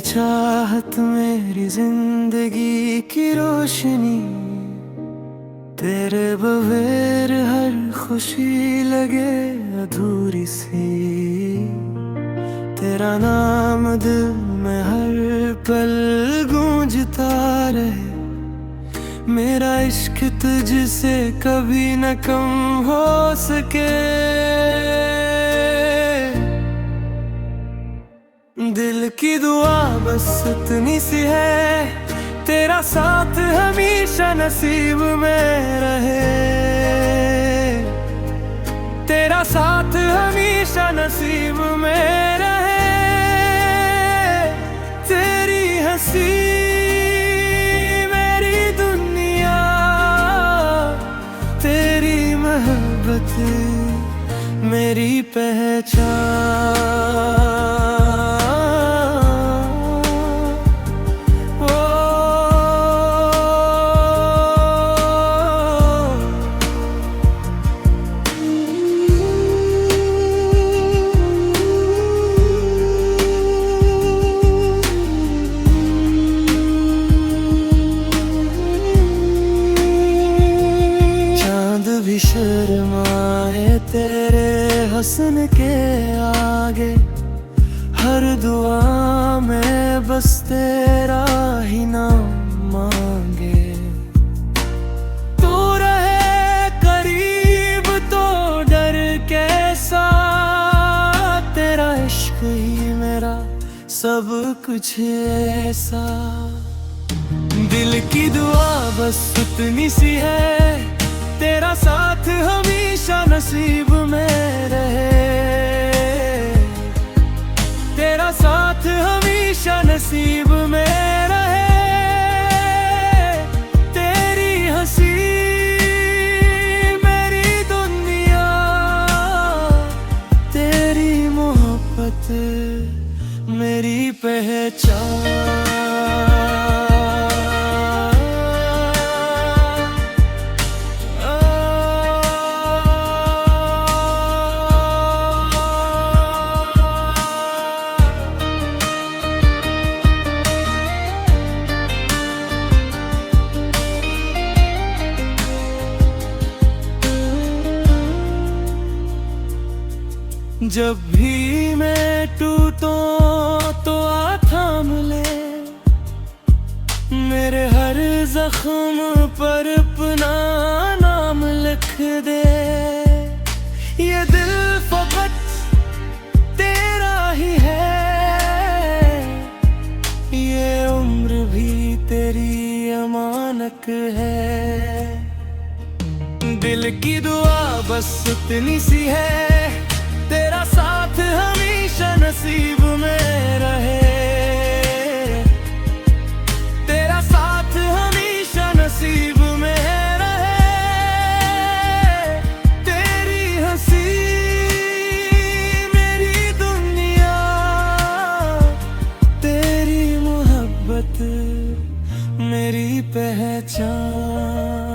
चाहत मेरी जिंदगी की रोशनी, तेरे बगैर हर खुशी लगे अधूरी सी। तेरा नाम दिल में हर पल गूंजता रहे, मेरा इश्क तुझसे कभी न कम हो सके। दिल की दुआ बस इतनी सी है, तेरा साथ हमेशा नसीब में रहे। तेरा साथ हमेशा नसीब में रहे। तेरी हंसी मेरी दुनिया, तेरी मोहब्बत मेरी पहचान। भी शर्माए तेरे हसन के आगे, हर दुआ में बस तेरा ही नाम मांगे। तू रहे करीब तो डर कैसा, तेरा इश्क ही मेरा सब कुछ ऐसा। दिल की दुआ बस इतनी सी है, तेरा साथ हमेशा नसीब में रहे। तेरा साथ हमेशा नसीब में रहे। तेरी हंसी मेरी दुनिया, तेरी मोहब्बत मेरी पहचान। जब भी मैं टूटूं तो आ थाम ले, मेरे हर जख्म पर अपना नाम लिख दे। ये दिल फकत तेरा ही है, ये उम्र भी तेरी अमानत है। दिल की दुआ बस इतनी सी है, तेरा साथ हमेशा नसीब में रहे। तेरा साथ हमेशा नसीब में रहे। तेरी हंसी मेरी दुनिया, तेरी मोहब्बत मेरी पहचान।